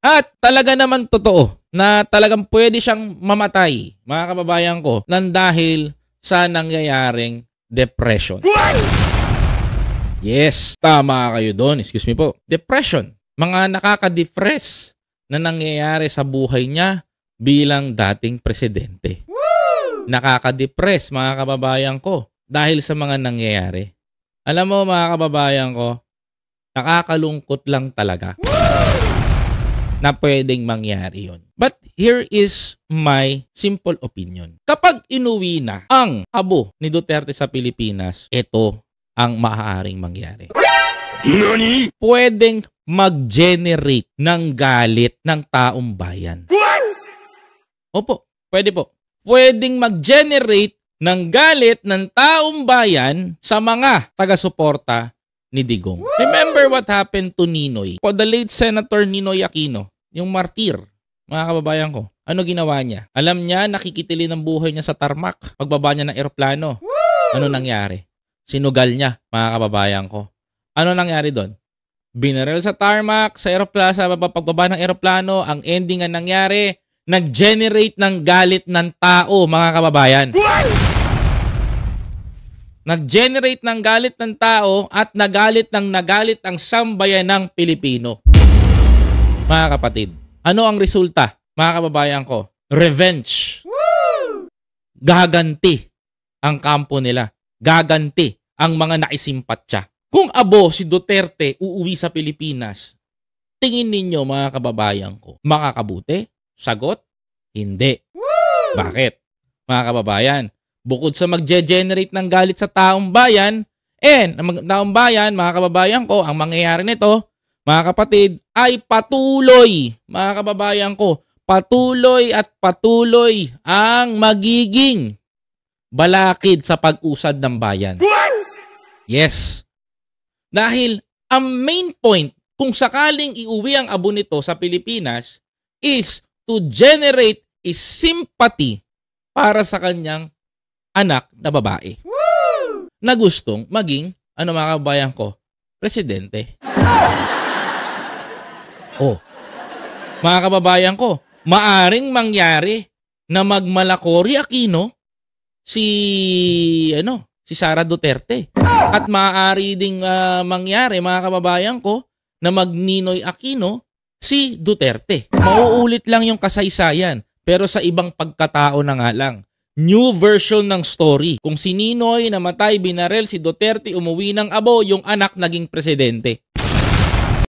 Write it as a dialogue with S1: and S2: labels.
S1: At talaga naman totoo na talagang pwede siyang mamatay, mga kababayan ko, nang dahil sa nangyayaring depression. Yes, tama kayo doon. Excuse me po. Depression. Mga nakaka-depress na nangyayari sa buhay niya bilang dating presidente. Nakaka-depress, mga kababayan ko, dahil sa mga nangyayari. Alam mo, mga kababayan ko, nakakalungkot lang talaga na pwedeng mangyari yon. But here is my simple opinion. Kapag inuwi na ang abo ni Duterte sa Pilipinas, ito ang maaaring mangyari.
S2: Nani?
S1: Pwedeng mag-generate ng galit ng taong bayan. Opo, pwede po. Pwedeng mag-generate ng galit ng taong bayan sa mga taga-suporta ni Digong. Remember what happened to Ninoy? The late Senator Ninoy Aquino, yung martir, mga kababayan ko. Ano ginawa niya? Alam niya, nakikitili ng buhay niya sa tarmac. Pagbaba niya ng eroplano. Ano nangyari? Sinugal niya, mga kababayan ko. Ano nangyari doon? Binaril sa tarmac, sa eroplano, sa pagbaba ng eroplano. Ang ending ang nangyari, nag-generate ng galit ng tao, mga kababayan. Nag-generate ng galit ng tao at nagalit ang sambayan ng Pilipino. Mga kapatid, ano ang resulta, mga kababayan ko? Revenge. Gaganti ang kampo nila. Gaganti ang mga naisimpatya. Kung abo si Duterte uuwi sa Pilipinas, tingin ninyo, mga kababayan ko, makakabuti? Sagot? Hindi. Bakit? Mga kababayan, bukod sa mag-generate ng galit sa taong bayan, taong bayan, mga kababayan ko, ang mangyayari nito, mga kapatid, ay patuloy, mga kababayan ko, patuloy at patuloy ang magiging balakid sa pag-usad ng bayan. Yes. Dahil ang main point, kung sakaling iuwi ang abo nito sa Pilipinas, is to generate a sympathy para sa kanyang anak na babae. Na gustong maging, mga kababayan ko, presidente. Mga kababayan ko, maaring mangyari na magmalakori Aquino si Sara Duterte. At maaari ding mangyari, mga kababayan ko, na mag-Ninoy Aquino si Duterte. Mauulit lang yung kasaysayan, pero sa ibang pagkatao na nga lang. New version ng story. Kung si Ninoy namatay, binarel, si Duterte umuwi ng abo, yung anak naging presidente.